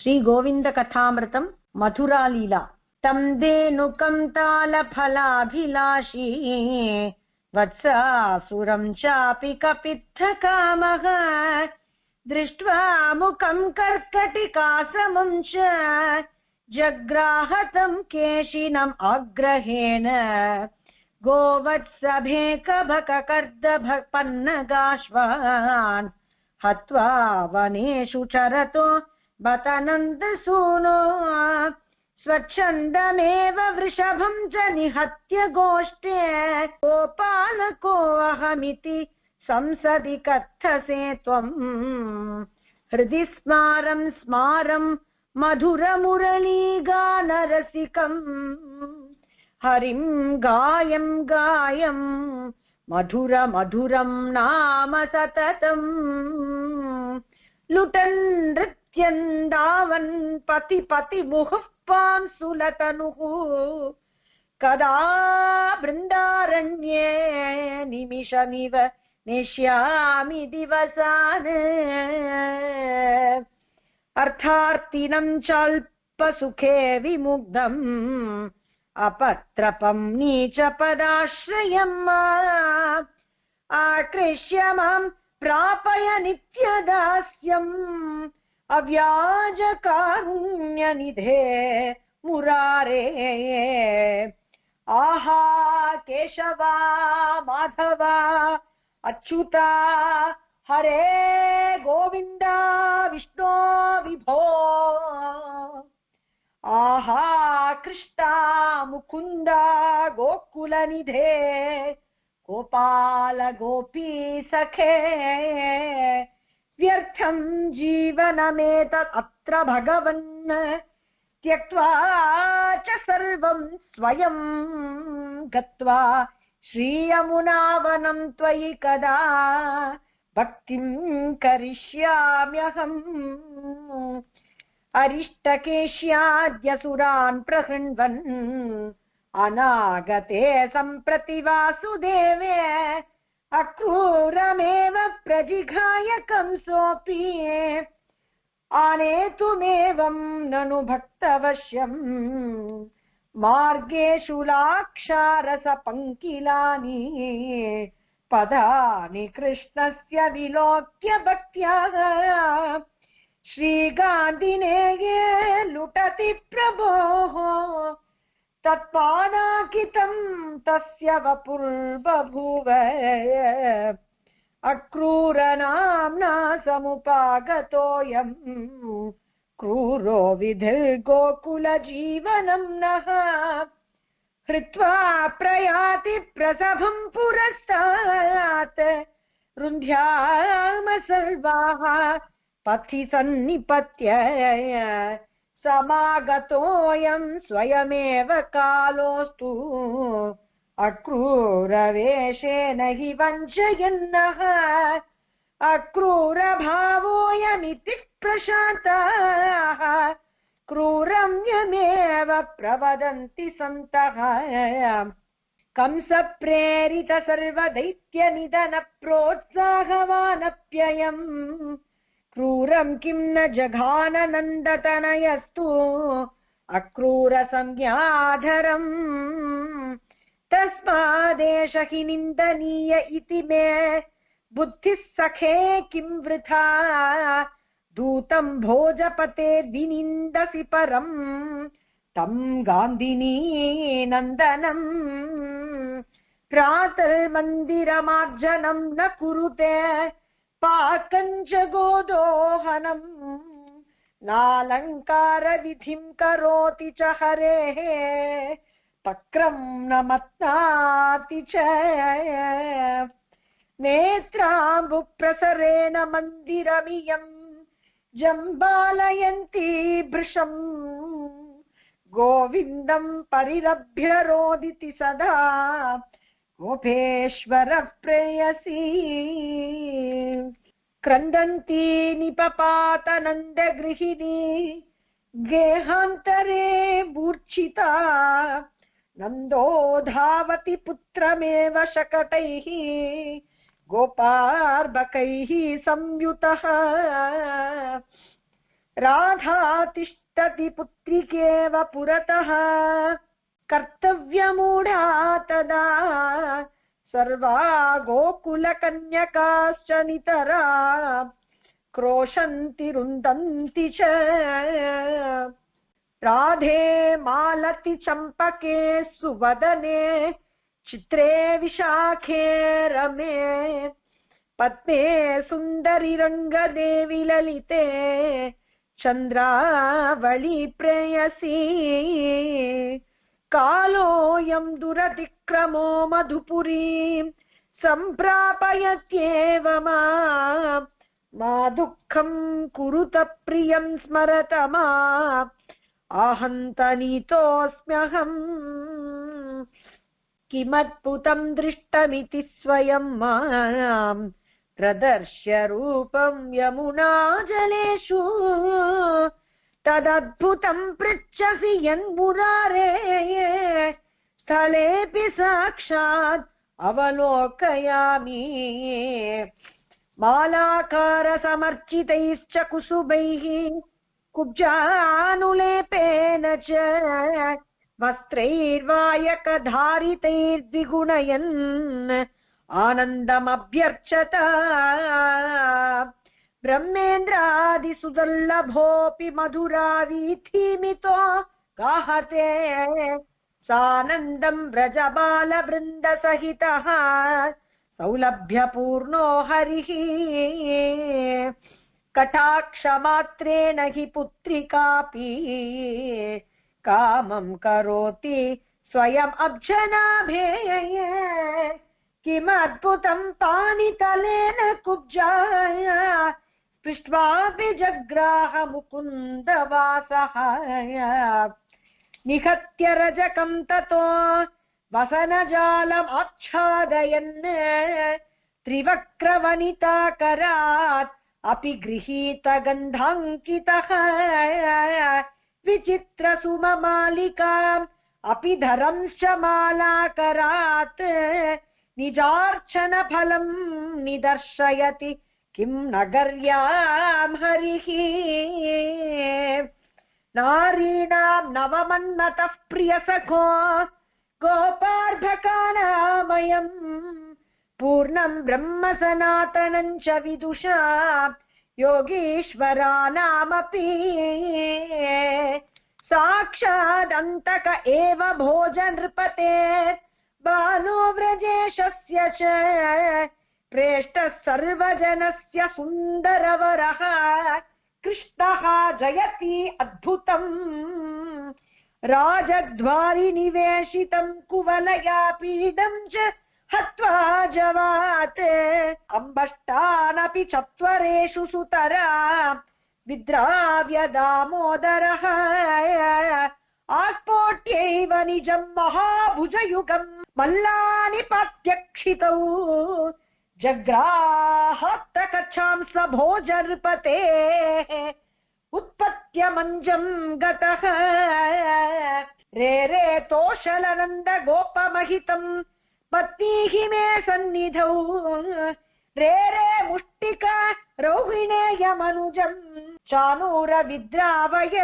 श्री गोविंद कथामृतम मधुरालीला। तम धेनुकं तालफलाभिलाषी वत्सासुरं चापि कपित्थकामः दृष्ट्वा मुखं कर्कटिकासमं च जग्राहतं केशिनम् आग्रहेण गोवत्सभेकभककर्दभपन्नगाश्वान् हत्वा वनेषु चरतो बतनन्दसूनो स्वच्छन्दमेव वृषभं च निहत्य गोष्ठे गोपालको अहमिति संसदि कथसे त्वम् हृदि स्मारं स्मारं मधुरमुरलीगानरसिकम् हरिं गायं गायं मधुर मधुरं नाम सततम् लुटन् नृत्यन् धावन् पति पति मुहुः पां सुलतनुः कदा बृन्दारण्ये निमिषमिव निश्यामि दिवसान् अर्थार्थिनं चाल्पसुखे विमुग्धम् अपत्रपं नीचपदाश्रयम् आकृष्य मां प्रापय नित्यदास्यम् अव्याजकारुण्यनिधे मुरारे आहा केशवा माधवा अच्युता हरे गोविंदा विष्णो विभो आहा कृष्णा मुकुंदा गोकुलनिधे गोपाल गोपी सखे व्यर्थं जीवनमेतत् अत्र भगवन् त्यक्त्वा च सर्वं स्वयं गत्वा श्रीयमुनावनं त्वयि कदा भक्तिं करिष्याम्यहम् अरिष्टकेश्याद्यसुरान् प्रहृण्वन् अनागते सम्प्रति वासुदेवे अक्रूरमेव प्रजिघाय कंसोऽपि आनेतुमेवं ननु भक्तवश्यम् मार्गेषु लाक्षारसपङ्किलानि पदानि कृष्णस्य विलोक्य भक्त्या श्रीगान्धिनेये लुटति प्रभोः तत्पादाकितं तस्य वपुर्बभूव अक्रूरनाम्ना समुपागतोऽयं क्रूरो विधिर्गोकुलजीवनं नः हृत्वा प्रयाति प्रसभं पुरस्तात् रुन्ध्याम सर्वाः पथि सन्निपत्य समागतोऽयं स्वयमेव कालोऽस्तु अक्रूरवेषेण हि वञ्चयन्नः अक्रूरभावोऽयमिति प्रशान्ताः क्रूरं यमेव प्रवदन्ति सन्तः कंसप्रेरित सर्वदैत्यनिधन प्रोत्साहवानप्ययम् क्रूरं किं न जघान नन्दतनयस्तु अक्रूरसंज्ञाधरम् तस्मादेष हि निन्दनीय इति मे बुद्धिः सखे किं वृथा दूतं भोजपते विनिन्दसि परं तं गान्धिनी नन्दनम् प्रातर्मन्दिरमार्जनं न कुरुते पाकञ्च गोदोहनम् नालङ्कारविधिं करोति च हरेः तक्रं न मत्नाति च नेत्राम्बुप्रसरेण मन्दिरमियं जम्बालयन्ती भृशम् गोविन्दं परिरभ्य रोदिति सदा गोपेश्वर प्रेयसी क्रन्दन्ती निपपात नन्दगृहिणी गेहान्तरे मूर्छिता नन्दो धावति पुत्रमेव शकटैः गोपार्बकैः संयुतः राधा तिष्ठति पुत्रिकेव पुरतः कर्तव्यमूढा तदा सर्वा गोकुलकन्यकाश्च नितरा क्रोशन्ति रुन्दन्ति च राधे मालति चम्पके सुवदने चित्रे विशाखे रमे पद्मे सुन्दरि रङ्गदेवि ललिते चन्द्रावळि प्रेयसी कालोऽयं दुरतिक्रमो मधुपुरीं सम्प्रापयत्येव मा दुःखं कुरुत प्रियं स्मरत मा आहन्तनीतोऽस्म्यहम् किमद्भुतं दृष्टमिति स्वयं मां प्रदर्श्य रूपं यमुनाजलेषु तदद्भुतं पृच्छसि यन्मुरारे स्थलेऽपि साक्षात् अवलोकयामि मालाकारसमर्चितैश्च कुसुमैः कुब्जानुलेपेन च वस्त्रैर्वायकधारितैर्द्विगुणयन् आनन्दमभ्यर्चत ब्रह्मेन्द्रादिसुदुर्लभोऽपि मधुरावीथीमितो गाहते सानन्दं व्रजबालवृन्दसहितः सौलभ्यपूर्णो हरिः कटाक्षमात्रेण हि पुत्रिकापि कामं करोति स्वयम् अब्जनाभे किमद्भुतं पाणितलेन कुब्जाय पृष्ट्वापि जग्राह मुकुन्दवासः निहत्य रजकं ततो वसनजालम् आच्छादयन् त्रिवक्रवनिताकरात् अपि गृहीत गन्धाङ्कितः विचित्रसुममालिकाम् अपि धरंश्च मालाकरात् निजार्चन फलं निदर्शयति किं नगर्यां हरिः नारीणां नवमन्मतः प्रियसखो गोपार्धकानामयम् पूर्णं ब्रह्म सनातनं च विदुषा योगीश्वराणामपि साक्षादन्तक एव भोजनृपते बालो व्रजेशस्य च प्रेष्टः सर्वजनस्य सुन्दरवरः कृष्णः जयति अद्भुतम् राजद्वारि निवेशितं कुवलया पीडं च हत्वा जवात् अम्बष्टानपि चत्वरेषु सुतरा विद्राव्य दामोदरः आस्फोट्यैव निजं महाभुजयुगं मल्लानि पात्यक्षितौ जग्राहत्तकच्छां स भोजनृपतेः उत्पत्य मञ्जं गतः रे रे तोषलनन्द गोपमहितं पत्नीः मे सन्निधौ रे रे मुष्टिका रौहिणेयमनुजं चानूर विद्रावय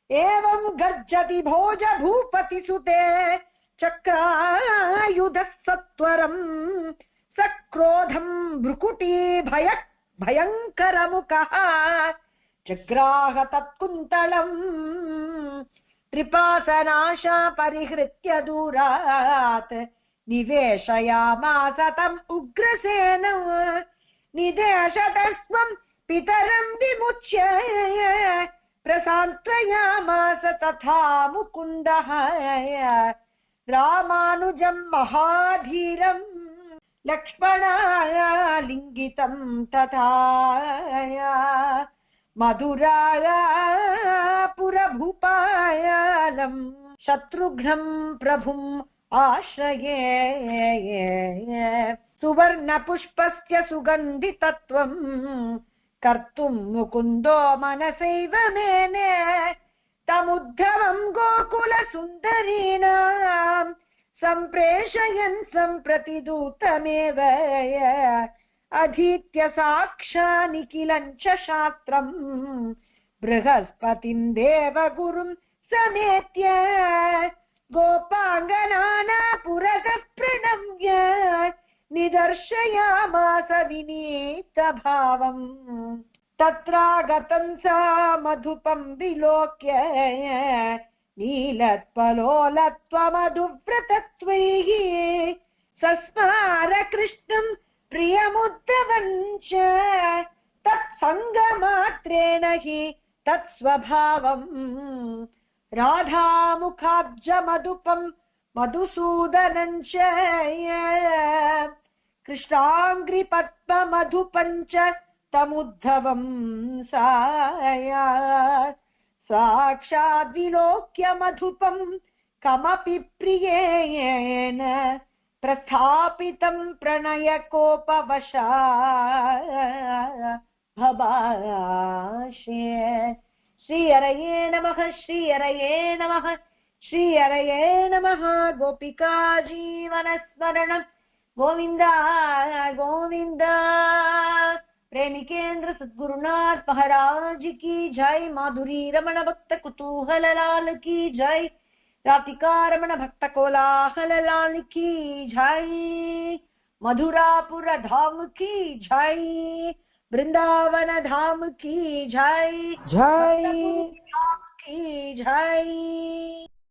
एवं गर्जति भोज भूपति सुते चक्रायुधः सत्वरम् सक्रोधं भ्रुकुटी भयङ्करमुखः जग्राह तत्कुन्तलम् त्रिपासनाशा परिहृत्य दूरात् निवेशयामास तम् उग्रसेनम् निदेशतस्त्वं पितरं विमुच्य प्रसान्त्वयामास तथा मुकुन्दः रामानुजं महाधीरं लक्ष्मणालिङ्गितं तथा मधुरापुरभूपालं शत्रुघ्नं प्रभुम् आश्रये सुवर्णपुष्पस्य सुगन्धितत्वं कर्तुं मुकुन्दो मनसैव मेने तमुद्धवं गोकुलसुन्दरीणां सम्प्रेषयन् सम्प्रति दूतमेव अधीत्य साक्षानिखिलं च शास्त्रम् बृहस्पतिं देवगुरुं समेत्य गोपाङ्गनाना पुरतः प्रणम्य निदर्शयामास विनीतभावम् तत्रागतं सा मधुपं विलोक्य नीलत्पलोलत्वमधुव्रतत्वैः सस्मार कृष्णं प्रियमुद्धवं च तत्सङ्गमात्रेण हि तत्स्वभावम् राधामुखाब्जमधुपं मधुसूदनं च कृष्णाङ्घ्रिपद्ममधुपं च तमुद्धवं साक्षाद् विलोक्य मधुपं कमपि प्रियेण प्रस्थापितं प्रणयकोपवशा भवाशे। श्रीहरये नमः, श्रीहरये नमः, श्रीहरये नमः। गोपिका जीवनस्मरणं गोविन्द गोविन्द। प्रेमिकेन्द्र सद्गुरुनाथ महाराज की जय। माधुरी रमण भक्त कुतूहल लाल की जय। राधिका रमण भक्त कोलाहल लाल की जय। मधुरापुर धाम की जय। वृंदावन धाम की जय। जय की जय।